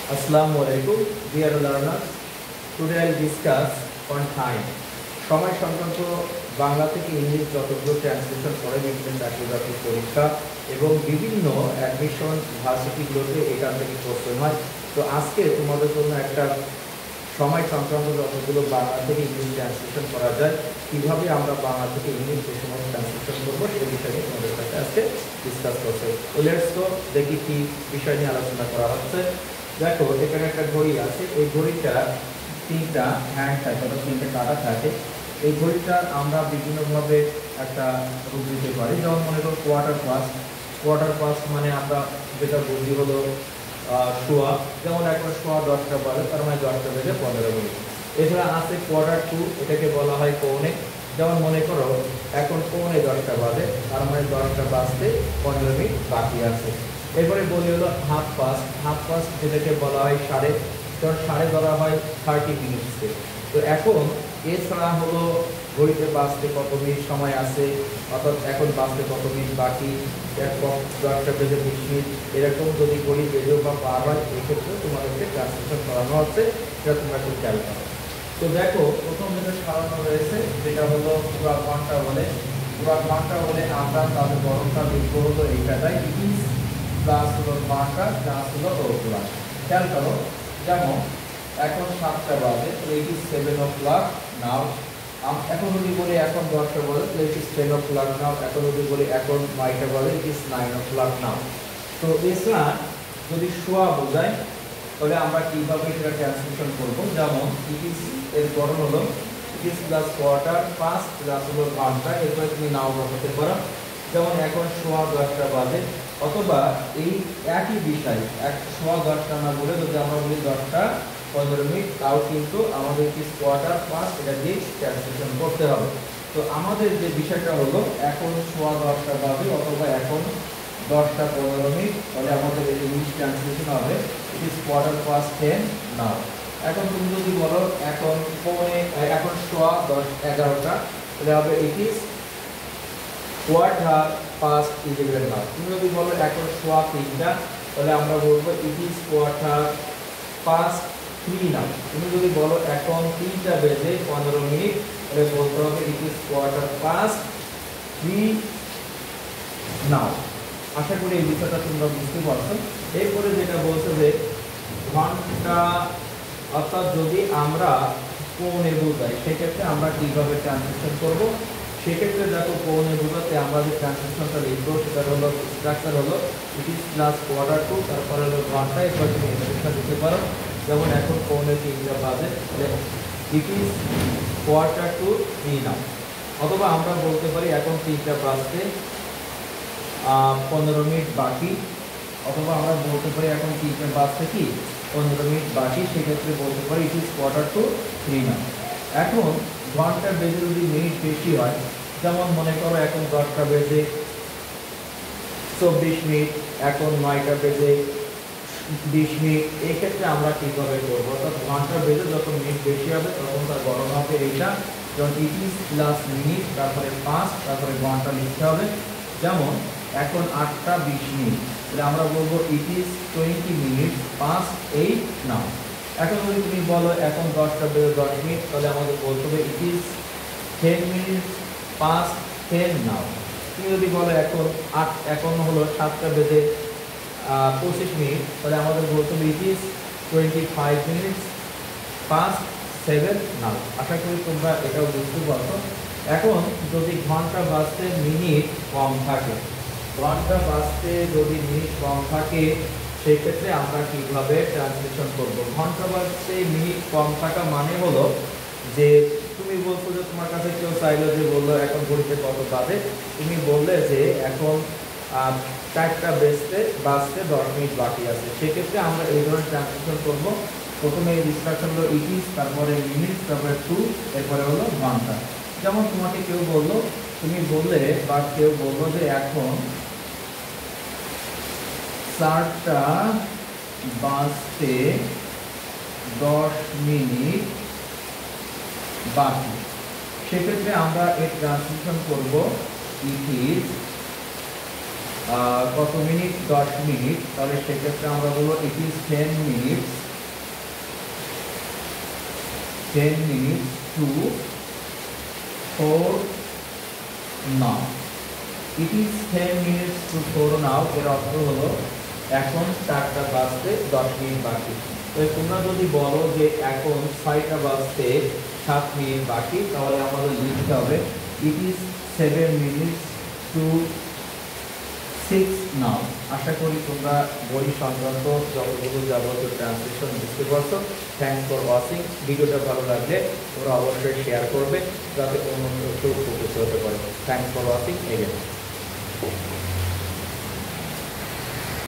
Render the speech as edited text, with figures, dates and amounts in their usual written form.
Assalamu alaikum, dear learners. Today I will discuss on time. সময় সংক্রান্ত বাংলা থেকে English যতগুলো ট্রান্সলেশন করে মিডল্যান্ড চাকরি পরীক্ষা এবং বিভিন্ন অ্যাডমিশন ভার্সিটিগুলোতে এখান থেকে কোশ্চেন হয়। তো আজকে তোমাদের জন্য একটা সময় সংক্রান্ত যতগুলো বাংলা থেকে ইংলিশ ট্রান্সলেশন করা যায়, কিভাবে আমরা বাংলা থেকে ইংলিশ যে সমস্ত ট্রান্সলেশন করবো সেই বিষয়ে তোমাদের সাথে আজকে ডিসকাস করছে। তো লেটস গো, দেখি কি বিষয় নিয়ে আলোচনা করা হচ্ছে। দেখো, এখানে একটা ঘড়ি আছে। এই ঘড়িটা তিনটা হ্যান্ড থাকে, অর্থাৎ তিনটে কাটা থাকে। এই ঘড়িটা আমরা বিভিন্নভাবে একটা রূপ দিতে পারি। যেমন মনে করো কোয়ার্টার পাস মানে আমরা যেটা বুঝি হলো শোয়া। যেমন এখন শোয়া 10টা বাজে, তার মানে 10টা বেজে 15 মিনিট। এছাড়া আছে কোয়ার্টার টু, এটাকে বলা হয় পৌনে। যেমন মনে করো এখন পৌনে 10টা বাজে, তার মানে 10টা বাজতে 15 মিনিট বাকি আছে। এরপরে বলি হলো হাফ পাস যেটাকে বলা হয় সাড়ে, কারণ সাড়ে ধরা হয় 30 মিনিটসকে। তো এখন এছাড়া হলো ঘড়িতে বাজতে কত মিনিট সময় আছে, অর্থাৎ এখন বাজতে কত মিনিট বাকি, এরপর 10টা বেজে 20 মিনিট, এরকম যদি ঘড়ি বেজেও বা পার হয়, এক্ষেত্রে তোমাদেরকে ট্রান্সলেশন করানো হচ্ছে, সেটা তোমরা একটু খেয়াল করো। তো দেখো, প্রথম যেটা সাজানো রয়েছে যেটা হলো পুরা ঘন্টা বলে আমরা তাদের গরমটা লিখবো হলো এইটাটাই ইজ প্লাস হলো ঘন্টা প্লাস হলো পুরা। খেয়াল করো, যেমন এখন 7টা বাজে, ইট ইজ 7 o'clock নাও। এখন যদি বলি এখন 10টা বাজে, ইট ইজ 10 o'clock নাও। এখন যদি বলি এখন 9টা বাজে, ইট ইজ 9 o'clock নাও। তো এছাড়া যদি শোয়া বোঝায়, তাহলে আমরা কিভাবে সেটা ট্রান্সলেশন করবো। যেমন ইট ইজ এর গঠন হলো it is plus quarter pass plus হলো ঘন্টা, এরপরে তুমি নাও বসাতে পারো। যেমন এখন সোয়া 10টা বাজে, অথবা এই একই বিষয় সোয়া 10টা না বলে যদি আমরা বলি 10টা 15 মিনিট, তাও কিন্তু আমাদের কি কোয়ার্টার পাস এটা দিয়ে ট্রান্সলেশন করতে হবে। তো আমাদের যে বিষয়টা হলো এখন সোয়া 10টা বাজে অথবা এখন 10টা 15 মিনিট, তাহলে আমাদের এই ইংলিশ ট্রান্সলেশন হবে ইট ইজ কোয়ার্টার পাস 10 নাও। এখন তুমি যদি বলো এখন এখন সোয়া 11টা, তাহলে হবে ইট ইজ কোয়ার্টার পাস 11 নাও। তুমি যদি বলো এখন সোয়া 3টা, তাহলে আমরা বলবো ইট ইজ কোয়ার্টার পাস 3 নাও। তুমি যদি বলো এখন 3টা বেজে 15 মিনিট, তাহলে বলতে হবে ইট ইজ কোয়ার্টার পাস 3 নাও। আশা করি এই বিষয়টা তোমরা বুঝতে পারছো। এরপরে যেটা বলছে যে ঘন্টা, অর্থাৎ যদি আমরা পৌনে বোঝাই, সেক্ষেত্রে আমরা কিভাবে ট্রান্সলেশন করব। সেক্ষেত্রে দেখো, পৌনে বোঝাতে আমরা যে ট্রান্সলেশনটা লিখবো সেটা হলো স্ট্রাকচার হলো it is plus quarter to, তারপরে হলো ঘন্টা, এরপর তুমি ইন্টারেস্টটা দিতে পারো। যেমন এখন পৌনে 3টা বাজে, ইট ইজ কোয়ার্টার টু 3 নাও। অথবা আমরা বলতে পারি এখন 3টা বাজতে 15 মিনিট বাকি, অথবা আমরা বলতে পারি এখন 3টা বাজতে কি 15 মিনিট বাকি, সেক্ষেত্রে বলতে পারি ইট ইজ কোয়ার্টার টু 3 নাও। এখন ঘন্টা বেজে যদি মিনিট বেশি হয়, যেমন মনে করো এখন 10টা বেজে 24 মিনিট, এখন 9টা বেজে 20 মিনিট, এই ক্ষেত্রে আমরা কিভাবে করবো। অর্থাৎ ঘন্টা বেজে যত মিনিট বেশি হবে তখন তার গণনা হবে এইটা, যেমন ইট ইজ প্লাস মিনিট, তারপরে 5, তারপরে ঘন্টা লিখতে হবে। যেমন এখন 8টা 20 মিনিট, তাহলে আমরা বলবো ইট ইজ 20 মিনিট পাস 8 নাও। এখন যদি তুমি বলো এখন 10টা বেজে 10 মিনিট, তাহলে আমাদের বলতে হবে ইট ইজ 10 মিনিট পাস 10 নাও। তুমি যদি বলো এখন হলো 7টা বেজে 25 মিনিট, তাহলে আমাদের বলতে হবে ইট ইজ 25 মিনিট পাস 7 নাও। আশা করি তোমরা এটাও বুঝতে পারছো। এখন যদি ঘন্টা বাজতে মিনিট কম থাকে, সেক্ষেত্রে আমরা কিভাবে ট্রান্সলেশন করব। ঘন্টা বাজতে মিনিট কম থাকা মানে হলো যে তুমি বলছো যে তোমার কাছে কেউ চাইলো যে বললো এখন ঘড়িতে কত বাজে, তুমি বললে যে এখন 4টা বাজতে 10 মিনিট বাকি আছে। সেক্ষেত্রে আমরা এই ধরনের ট্রান্সলেশন করবো। প্রথমে এই ইনস্ট্রাকশন হলো ইট ইজ, তারপরে মিনিট, তারপরে টু, এরপরে হলো ঘন্টা। যেমন তোমাকে কেউ বললো, তুমি বললে বা কেউ বললো যে এখন 4টা বাজতে 10 মিনিট বাকি, সেক্ষেত্রে আমরা এর ট্রান্সলেশন করব ইট ইজ কত মিনিট? 10 মিনিট। তাহলে সেক্ষেত্রে আমরা বলবো it is 10 minutes, 10 minutes to 4 now. It is 10 minutes to 4 নাও এর অর্থ হলো এখন 4টা বাজতে 10 মিনিট বাকি। তো তোমরা যদি বলো যে এখন 6টা বাজতে 7 মিনিট বাকি, তাহলে আমাদের লিখতে হবে ইট ইজ 7 মিনিটস টু 6 নাও। আশা করি তোমরা বই সংক্রান্ত যতগুলো যাবতীয় ট্রান্সলেশন বুঝতে পারছো। Thanks for watching. ভিডিওটা ভালো লাগলে তোমরা অবশ্যই শেয়ার করবে যাতে অন্য কেউ উপকৃত হতে পারে। Thanks for watching again.